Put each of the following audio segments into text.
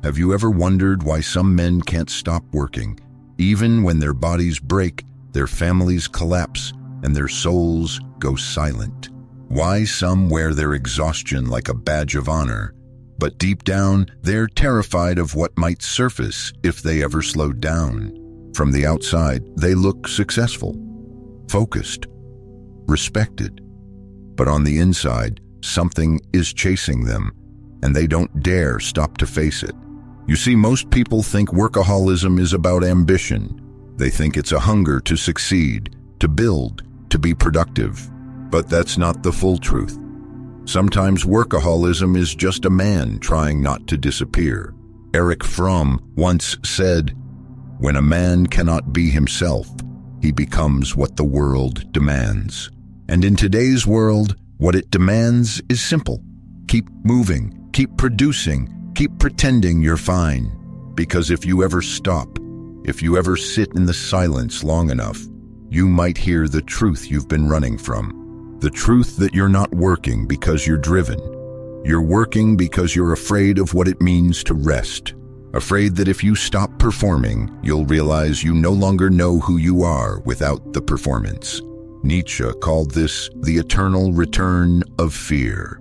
Have you ever wondered why some men can't stop working, even when their bodies break, their families collapse, and their souls go silent? Why some wear their exhaustion like a badge of honor, but deep down, they're terrified of what might surface if they ever slowed down. From the outside, they look successful, focused, respected. But on the inside, something is chasing them, and they don't dare stop to face it. You see, most people think workaholism is about ambition. They think it's a hunger to succeed, to build, to be productive. But that's not the full truth. Sometimes workaholism is just a man trying not to disappear. Erich Fromm once said, "When a man cannot be himself, he becomes what the world demands." And in today's world, what it demands is simple. Keep moving, keep producing, keep pretending you're fine. Because if you ever stop, if you ever sit in the silence long enough, you might hear the truth you've been running from. The truth that you're not working because you're driven. You're working because you're afraid of what it means to rest. Afraid that if you stop performing, you'll realize you no longer know who you are without the performance. Nietzsche called this the eternal return of fear.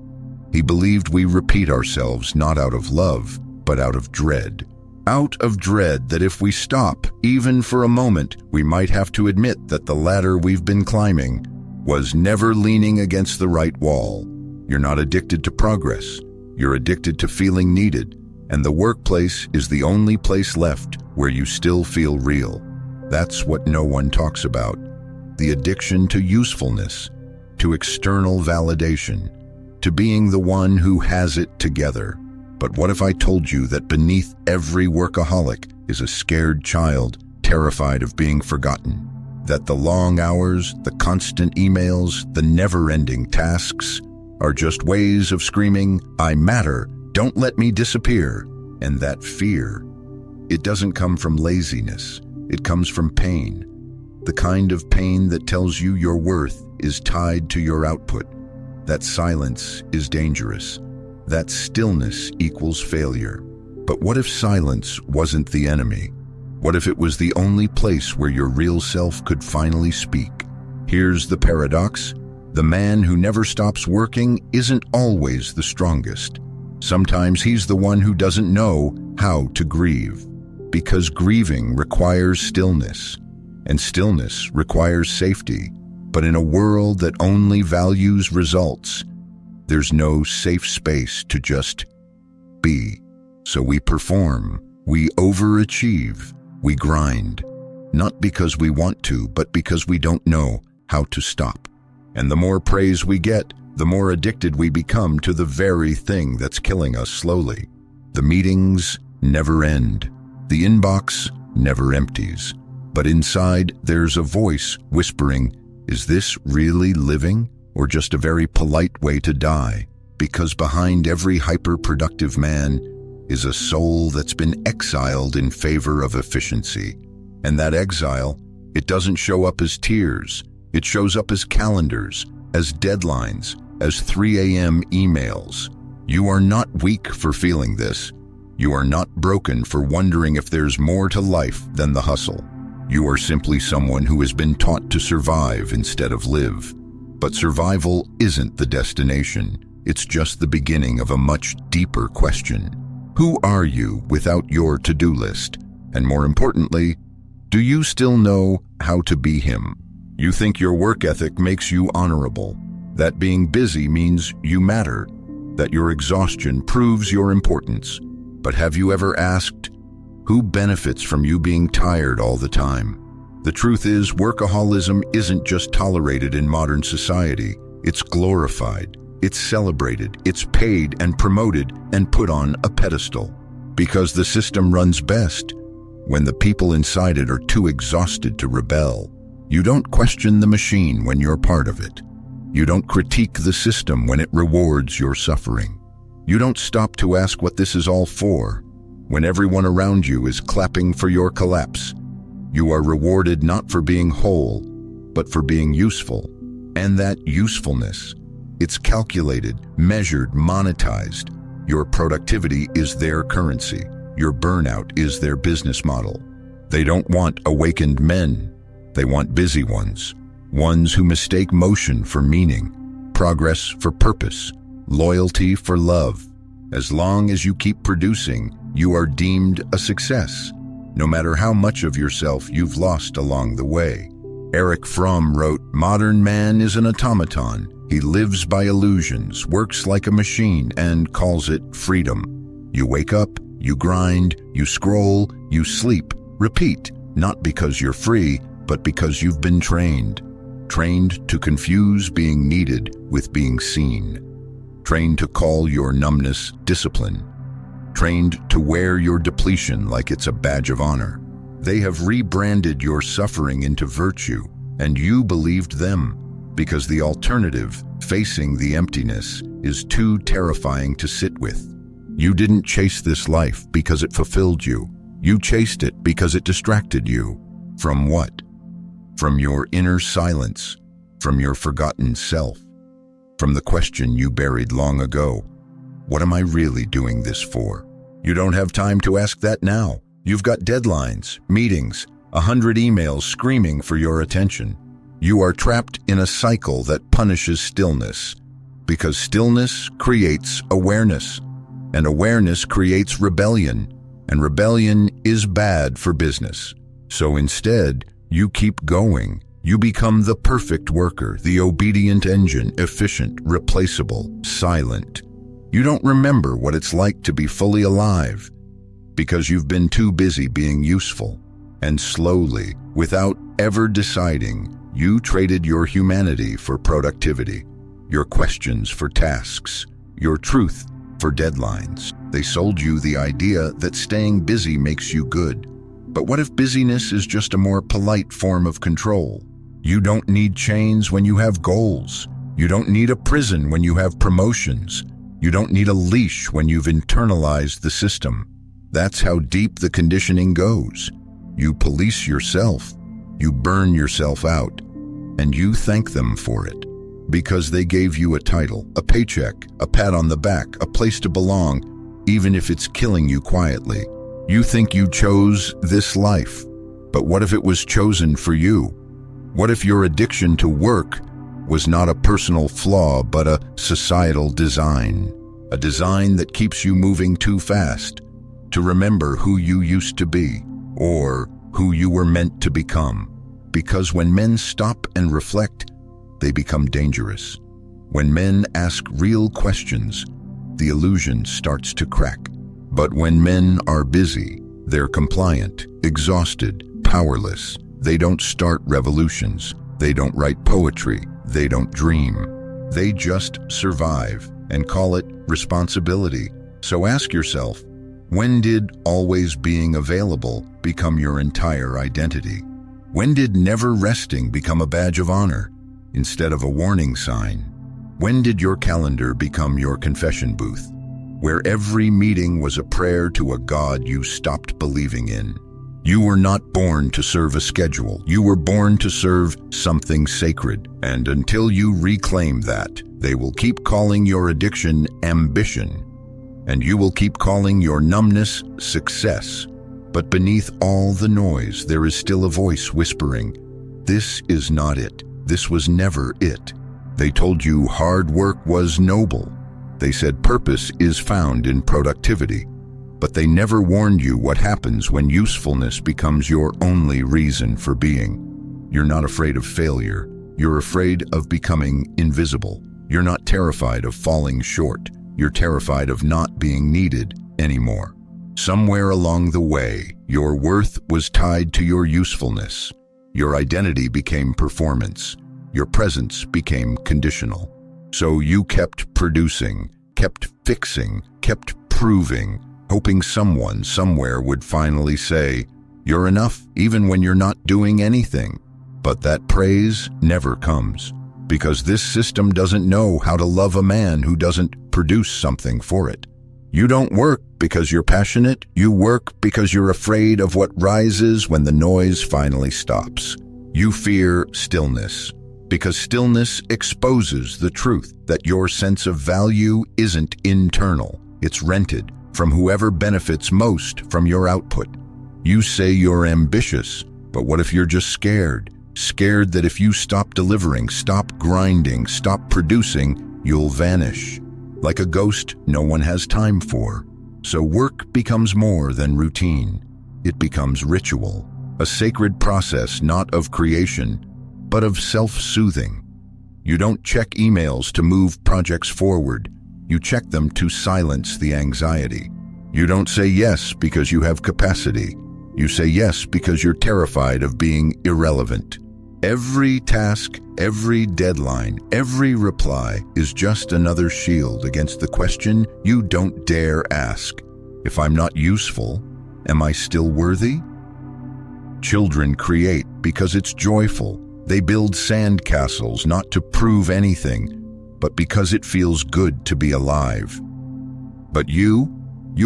He believed we repeat ourselves not out of love, but out of dread. Out of dread that if we stop, even for a moment, we might have to admit that the ladder we've been climbing was never leaning against the right wall. You're not addicted to progress. You're addicted to feeling needed. And the workplace is the only place left where you still feel real. That's what no one talks about. The addiction to usefulness, to external validation, to being the one who has it together. But what if I told you that beneath every workaholic is a scared child, terrified of being forgotten? That the long hours, the constant emails, the never-ending tasks are just ways of screaming, "I matter, don't let me disappear." And that fear, it doesn't come from laziness, it comes from pain. The kind of pain that tells you your worth is tied to your output. That silence is dangerous. That stillness equals failure. But what if silence wasn't the enemy? What if it was the only place where your real self could finally speak? Here's the paradox. The man who never stops working isn't always the strongest. Sometimes he's the one who doesn't know how to grieve. Because grieving requires stillness, and stillness requires safety. But in a world that only values results, there's no safe space to just be. So we perform, we overachieve, we grind. Not because we want to, but because we don't know how to stop. And the more praise we get, the more addicted we become to the very thing that's killing us slowly. The meetings never end. The inbox never empties. But inside, there's a voice whispering, "Is this really living, or just a very polite way to die?" Because behind every hyper-productive man is a soul that's been exiled in favor of efficiency. And that exile, it doesn't show up as tears. It shows up as calendars, as deadlines, as 3 a.m. emails. You are not weak for feeling this. You are not broken for wondering if there's more to life than the hustle. You are simply someone who has been taught to survive instead of live. But survival isn't the destination. It's just the beginning of a much deeper question. Who are you without your to-do list? And more importantly, do you still know how to be him? You think your work ethic makes you honorable, that being busy means you matter, that your exhaustion proves your importance. But have you ever asked, who benefits from you being tired all the time? The truth is, workaholism isn't just tolerated in modern society. It's glorified, it's celebrated, it's paid and promoted and put on a pedestal. Because the system runs best when the people inside it are too exhausted to rebel. You don't question the machine when you're part of it. You don't critique the system when it rewards your suffering. You don't stop to ask what this is all for. When everyone around you is clapping for your collapse, you are rewarded not for being whole, but for being useful. And that usefulness, it's calculated, measured, monetized. Your productivity is their currency. your burnout is their business model. They don't want awakened men. They want busy ones. Ones who mistake motion for meaning, progress for purpose, loyalty for love. As long as you keep producing, you are deemed a success, no matter how much of yourself you've lost along the way. Erich Fromm wrote, "Modern man is an automaton. He lives by illusions, works like a machine, and calls it freedom." You wake up, you grind, you scroll, you sleep, repeat, not because you're free, but because you've been trained. Trained to confuse being needed with being seen. Trained to call your numbness discipline. Trained to wear your depletion like it's a badge of honor. They have rebranded your suffering into virtue, and you believed them, because the alternative, facing the emptiness, is too terrifying to sit with. You didn't chase this life because it fulfilled you. You chased it because it distracted you. From what? From your inner silence, from your forgotten self, from the question you buried long ago. What am I really doing this for? You don't have time to ask that now. You've got deadlines, meetings, 100 emails screaming for your attention. You are trapped in a cycle that punishes stillness, because stillness creates awareness, and awareness creates rebellion, and rebellion is bad for business. So instead, you keep going. You become the perfect worker, the obedient engine, efficient, replaceable, silent. You don't remember what it's like to be fully alive, because you've been too busy being useful. And slowly, without ever deciding, you traded your humanity for productivity, your questions for tasks, your truth for deadlines. They sold you the idea that staying busy makes you good. But what if busyness is just a more polite form of control? You don't need chains when you have goals. You don't need a prison when you have promotions. You don't need a leash when you've internalized the system. That's how deep the conditioning goes. You police yourself. You burn yourself out. And you thank them for it. Because they gave you a title, a paycheck, a pat on the back, a place to belong, even if it's killing you quietly. You think you chose this life. But what if it was chosen for you? What if your addiction to work was not a personal flaw, but a societal design? A design that keeps you moving too fast to remember who you used to be or who you were meant to become. Because when men stop and reflect, they become dangerous. When men ask real questions, the illusion starts to crack. But when men are busy, they're compliant, exhausted, powerless. They don't start revolutions. They don't write poetry. They don't dream. They just survive and call it responsibility. So ask yourself, when did always being available become your entire identity? When did never resting become a badge of honor instead of a warning sign? When did your calendar become your confession booth, where every meeting was a prayer to a God you stopped believing in? You were not born to serve a schedule. You were born to serve something sacred. And until you reclaim that, they will keep calling your addiction ambition, and you will keep calling your numbness success. But beneath all the noise, there is still a voice whispering, "This is not it. This was never it." They told you hard work was noble. They said purpose is found in productivity. But they never warned you what happens when usefulness becomes your only reason for being. You're not afraid of failure. You're afraid of becoming invisible. You're not terrified of falling short. You're terrified of not being needed anymore. Somewhere along the way, your worth was tied to your usefulness. Your identity became performance. Your presence became conditional. So you kept producing, kept fixing, kept proving, hoping someone somewhere would finally say, "You're enough," even when you're not doing anything. But that praise never comes, because this system doesn't know how to love a man who doesn't produce something for it. You don't work because you're passionate. You work because you're afraid of what rises when the noise finally stops. You fear stillness, because stillness exposes the truth that your sense of value isn't internal. It's rented, from whoever benefits most from your output. You say you're ambitious, but what if you're just scared? Scared that if you stop delivering, stop grinding, stop producing, you'll vanish. Like a ghost no one has time for. So work becomes more than routine. It becomes ritual, a sacred process not of creation, but of self-soothing. You don't check emails to move projects forward. You check them to silence the anxiety. You don't say yes because you have capacity. You say yes because you're terrified of being irrelevant. Every task, every deadline, every reply is just another shield against the question you don't dare ask. If I'm not useful, am I still worthy? Children create because it's joyful. They build sandcastles not to prove anything, but because it feels good to be alive. But you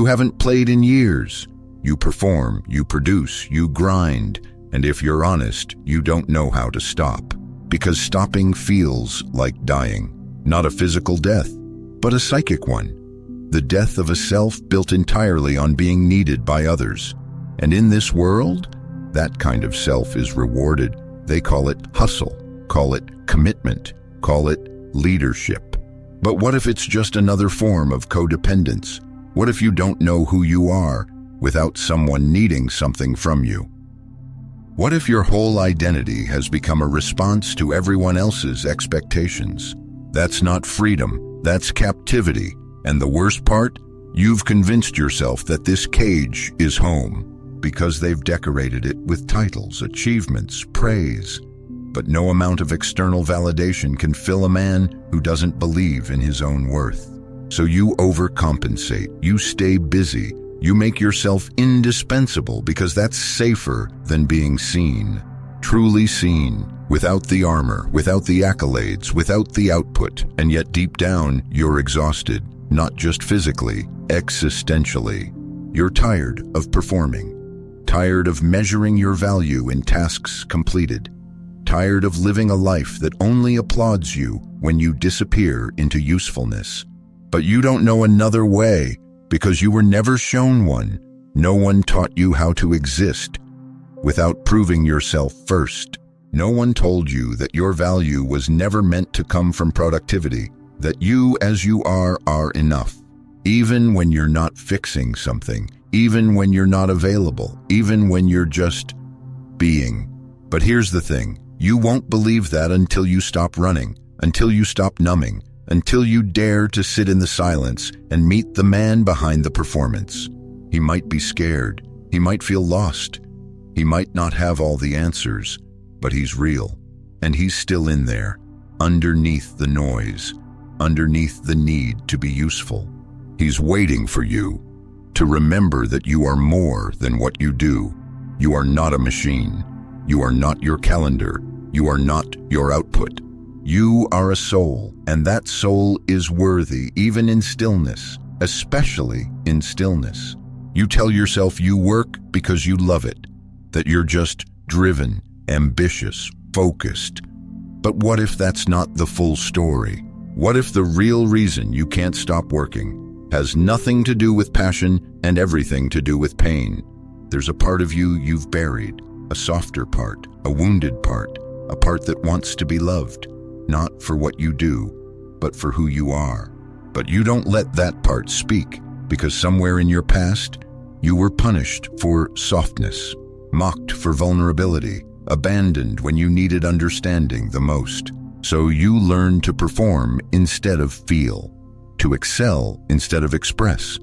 haven't played in years. You perform, you produce, you grind, and if you're honest, you don't know how to stop. Because stopping feels like dying. Not a physical death, but a psychic one. The death of a self built entirely on being needed by others. And in this world, that kind of self is rewarded. They call it hustle, call it commitment, call it leadership. But what if it's just another form of codependence? What if you don't know who you are without someone needing something from you? What if your whole identity has become a response to everyone else's expectations? That's not freedom, that's captivity. And the worst part, you've convinced yourself that this cage is home because they've decorated it with titles, achievements, praise. But no amount of external validation can fill a man who doesn't believe in his own worth. So you overcompensate, you stay busy, you make yourself indispensable because that's safer than being seen. Truly seen, without the armor, without the accolades, without the output, and yet deep down, you're exhausted, not just physically, existentially. You're tired of performing, tired of measuring your value in tasks completed, tired of living a life that only applauds you when you disappear into usefulness. But you don't know another way because you were never shown one. No one taught you how to exist without proving yourself first. No one told you that your value was never meant to come from productivity, that you as you are enough. Even when you're not fixing something, even when you're not available, even when you're just being. But here's the thing, you won't believe that until you stop running, until you stop numbing, until you dare to sit in the silence and meet the man behind the performance. He might be scared, he might feel lost, he might not have all the answers, but he's real, and he's still in there, underneath the noise, underneath the need to be useful. He's waiting for you to remember that you are more than what you do. You are not a machine. You are not your calendar. You are not your output. You are a soul, and that soul is worthy even in stillness, especially in stillness. You tell yourself you work because you love it, that you're just driven, ambitious, focused. But what if that's not the full story? What if the real reason you can't stop working has nothing to do with passion and everything to do with pain? There's a part of you you've buried, a softer part, a wounded part, a part that wants to be loved. Not for what you do, but for who you are. But you don't let that part speak, because somewhere in your past, you were punished for softness, mocked for vulnerability, abandoned when you needed understanding the most. So you learned to perform instead of feel, to excel instead of express,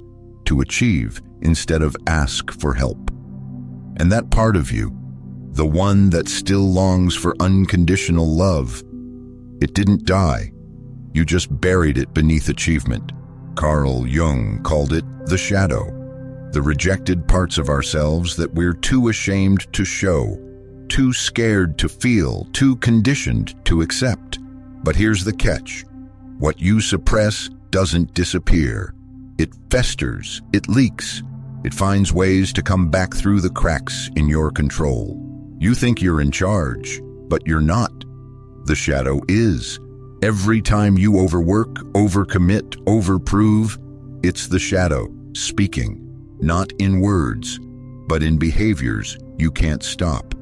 to achieve instead of ask for help. And that part of you, the one that still longs for unconditional love, it didn't die. You just buried it beneath achievement. Carl Jung called it the shadow, the rejected parts of ourselves that we're too ashamed to show, too scared to feel, too conditioned to accept. But here's the catch. What you suppress doesn't disappear. It festers, it leaks, it finds ways to come back through the cracks in your control. You think you're in charge, but you're not. The shadow is. Every time you overwork, overcommit, overprove, it's the shadow. speaking, not in words, but in behaviors you can't stop,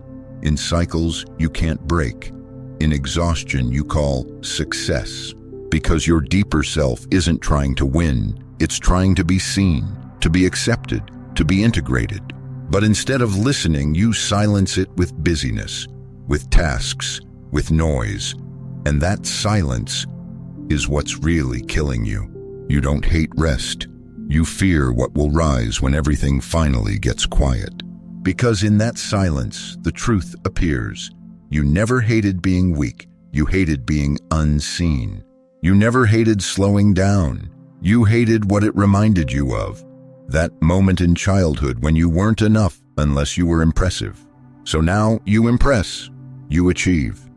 in cycles you can't break, in exhaustion you call success. Because your deeper self isn't trying to win, it's trying to be seen, to be accepted, to be integrated. But instead of listening, you silence it with busyness, with tasks, with noise. And that silence is what's really killing you. You don't hate rest. You fear what will rise when everything finally gets quiet. Because in that silence, the truth appears. You never hated being weak. You hated being unseen. You never hated slowing down. You hated what it reminded you of. That moment in childhood when you weren't enough unless you were impressive. So now you impress. You achieve.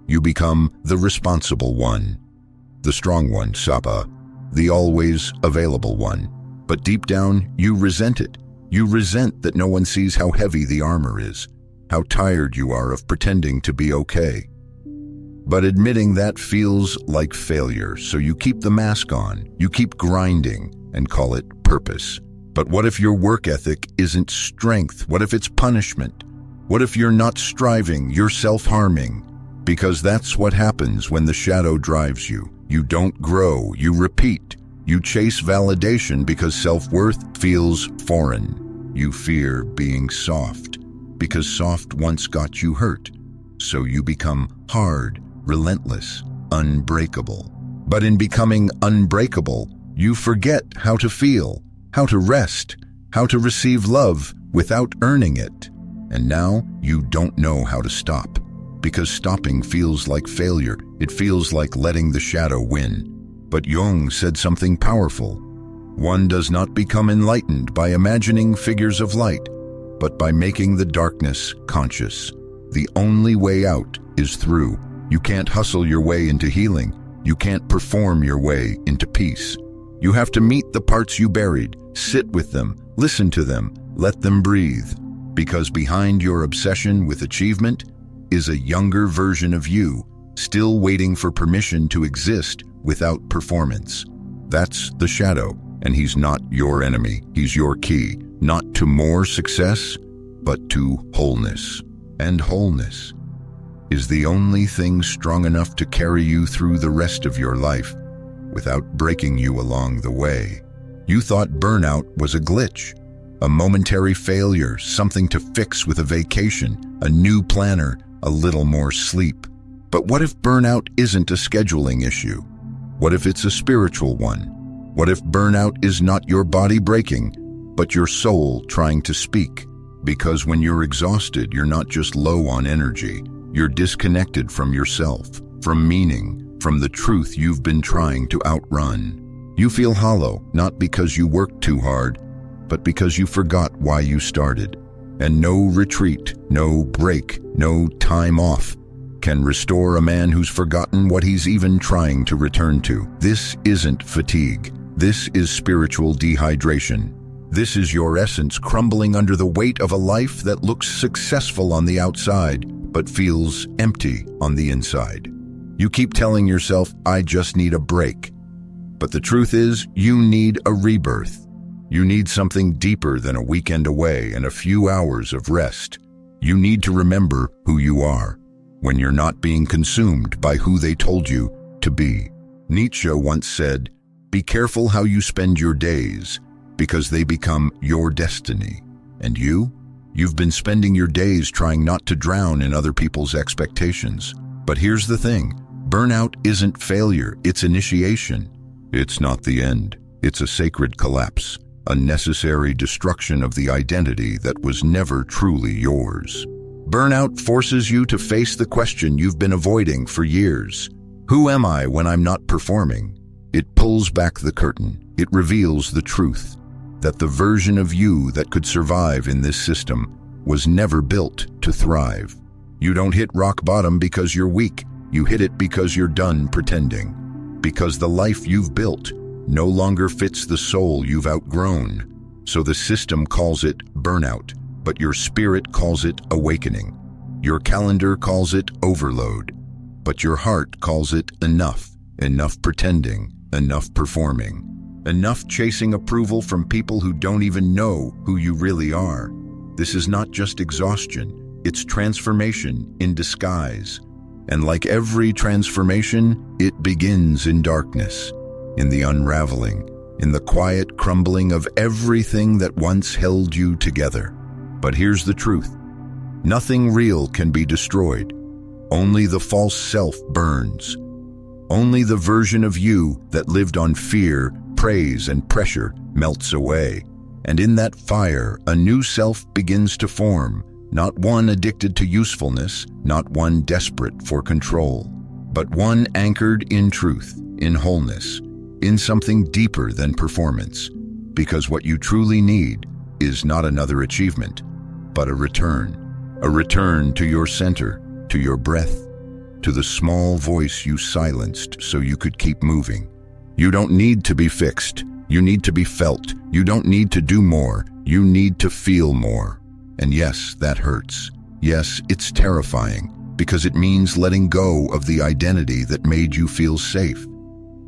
You become the responsible one. The strong one, Sapa. The always available one. But deep down, you resent it. You resent that no one sees how heavy the armor is, how tired you are of pretending to be okay. But admitting that feels like failure, so you keep the mask on, you keep grinding, and call it purpose. But what if your work ethic isn't strength? What if it's punishment? What if you're not striving, you're self-harming? Because that's what happens when the shadow drives you. You don't grow, you repeat. You chase validation because self-worth feels foreign. You fear being soft, because soft once got you hurt. So you become hard, relentless, unbreakable. But in becoming unbreakable, you forget how to feel, how to rest, how to receive love without earning it. And now you don't know how to stop, because stopping feels like failure. It feels like letting the shadow win. But Jung said something powerful. One does not become enlightened by imagining figures of light, but by making the darkness conscious. The only way out is through. You can't hustle your way into healing. You can't perform your way into peace. You have to meet the parts you buried, sit with them, listen to them, let them breathe. Because behind your obsession with achievement is a younger version of you, still waiting for permission to exist without performance. That's the shadow, and he's not your enemy. He's your key, not to more success, but to wholeness. And wholeness is the only thing strong enough to carry you through the rest of your life without breaking you along the way. You thought burnout was a glitch, a momentary failure, something to fix with a vacation, a new planner, a little more sleep. But what if burnout isn't a scheduling issue? What if it's a spiritual one? What if burnout is not your body breaking, but your soul trying to speak? Because when you're exhausted, you're not just low on energy. You're disconnected from yourself, from meaning, from the truth you've been trying to outrun. You feel hollow, not because you worked too hard, but because you forgot why you started. And no retreat, no break, no time off can restore a man who's forgotten what he's even trying to return to. This isn't fatigue. This is spiritual dehydration. This is your essence crumbling under the weight of a life that looks successful on the outside, but feels empty on the inside. You keep telling yourself, I just need a break. But the truth is, you need a rebirth. You need something deeper than a weekend away and a few hours of rest. You need to remember who you are, when you're not being consumed by who they told you to be. Nietzsche once said, be careful how you spend your days, because they become your destiny. And you've been spending your days trying not to drown in other people's expectations. But here's the thing, burnout isn't failure, it's initiation. It's not the end, it's a sacred collapse, a necessary destruction of the identity that was never truly yours. Burnout forces you to face the question you've been avoiding for years. Who am I when I'm not performing? It pulls back the curtain. It reveals the truth, that the version of you that could survive in this system was never built to thrive. You don't hit rock bottom because you're weak. You hit it because you're done pretending. Because the life you've built no longer fits the soul you've outgrown. So the system calls it burnout, but your spirit calls it awakening. Your calendar calls it overload, but your heart calls it enough pretending, enough performing. enough chasing approval from people who don't even know who you really are. This is not just exhaustion, it's transformation in disguise. And like every transformation, it begins in darkness, in the unraveling, in the quiet crumbling of everything that once held you together. But here's the truth. Nothing real can be destroyed. Only the false self burns. Only the version of you that lived on fear, praise, and pressure melts away. And in that fire, a new self begins to form, not one addicted to usefulness, not one desperate for control, but one anchored in truth, in wholeness, in something deeper than performance. Because what you truly need is not another achievement, but a return to your center, to your breath, to the small voice you silenced so you could keep moving. You don't need to be fixed. You need to be felt. You don't need to do more. You need to feel more. And yes, that hurts. Yes, it's terrifying, because it means letting go of the identity that made you feel safe,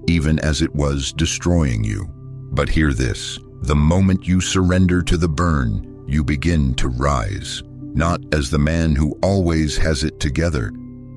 even as it was destroying you. But hear this, the moment you surrender to the burn, you begin to rise, not as the man who always has it together,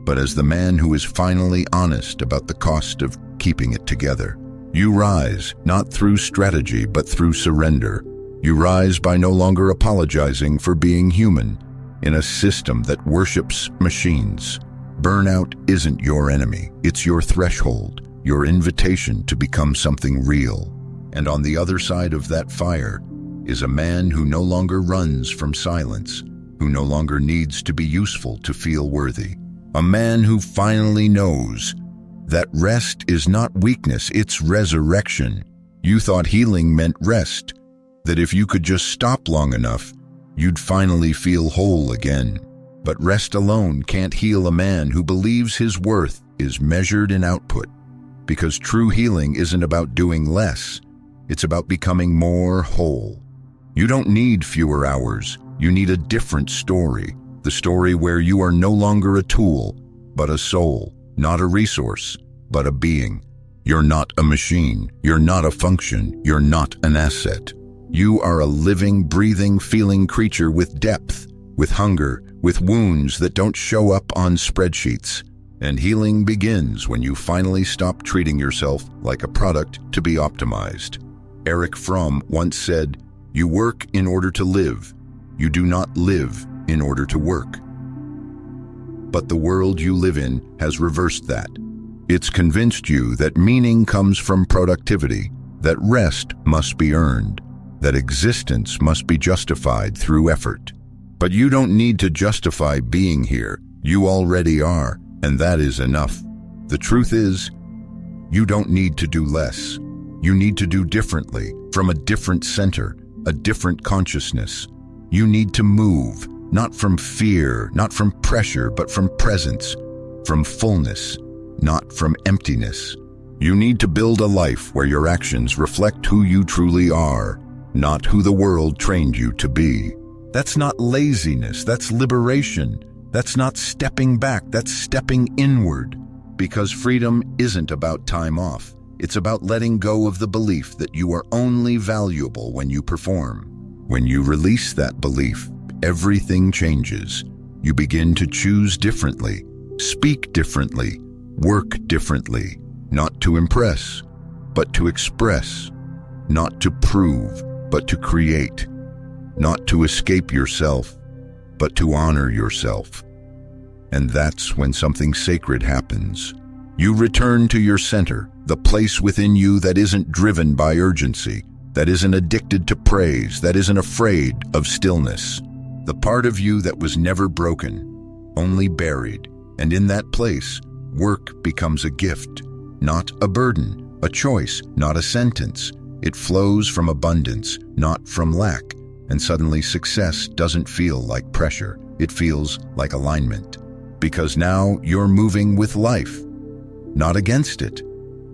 but as the man who is finally honest about the cost of keeping it together. You rise, not through strategy, but through surrender. You rise by no longer apologizing for being human in a system that worships machines. Burnout isn't your enemy. It's your threshold, your invitation to become something real. And on the other side of that fire is a man who no longer runs from silence, who no longer needs to be useful to feel worthy. A man who finally knows that rest is not weakness, it's resurrection. You thought healing meant rest, that if you could just stop long enough, you'd finally feel whole again. But rest alone can't heal a man who believes his worth is measured in output. Because true healing isn't about doing less, it's about becoming more whole. You don't need fewer hours, you need a different story. The story where you are no longer a tool, but a soul, not a resource, but a being. You're not a machine, you're not a function, you're not an asset. You are a living, breathing, feeling creature with depth, with hunger, with wounds that don't show up on spreadsheets. And healing begins when you finally stop treating yourself like a product to be optimized. Erich Fromm once said, "You work in order to live. You do not live in order to work." But the world you live in has reversed that. It's convinced you that meaning comes from productivity, that rest must be earned, that existence must be justified through effort. But you don't need to justify being here. You already are, and that is enough. The truth is, you don't need to do less. You need to do differently, from a different center, a different consciousness. You need to move, not from fear, not from pressure, but from presence, from fullness, not from emptiness. You need to build a life where your actions reflect who you truly are, not who the world trained you to be. That's not laziness, that's liberation. That's not stepping back, that's stepping inward. Because freedom isn't about time off. It's about letting go of the belief that you are only valuable when you perform. When you release that belief, everything changes. You begin to choose differently, speak differently, work differently, not to impress, but to express, not to prove, but to create, not to escape yourself, but to honor yourself. And that's when something sacred happens. You return to your center, the place within you that isn't driven by urgency, that isn't addicted to praise, that isn't afraid of stillness. The part of you that was never broken, only buried. And in that place, work becomes a gift, not a burden, a choice, not a sentence. It flows from abundance, not from lack. And suddenly success doesn't feel like pressure. It feels like alignment. Because now you're moving with life, not against it.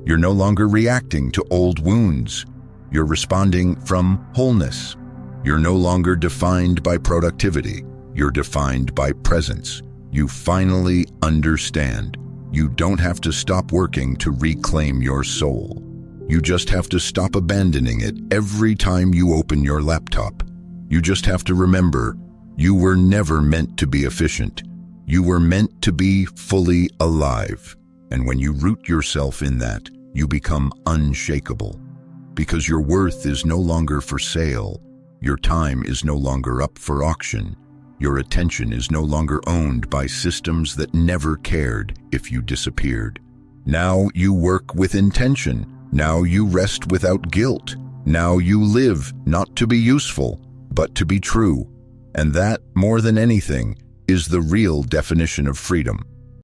You're no longer reacting to old wounds. You're responding from wholeness. You're no longer defined by productivity. You're defined by presence. You finally understand. You don't have to stop working to reclaim your soul. You just have to stop abandoning it every time you open your laptop. You just have to remember, you were never meant to be efficient. You were meant to be fully alive. And when you root yourself in that, you become unshakable. Because your worth is no longer for sale. Your time is no longer up for auction. Your attention is no longer owned by systems that never cared if you disappeared. Now you work with intention. Now you rest without guilt. Now you live not to be useful, but to be true. And that, more than anything, is the real definition of freedom.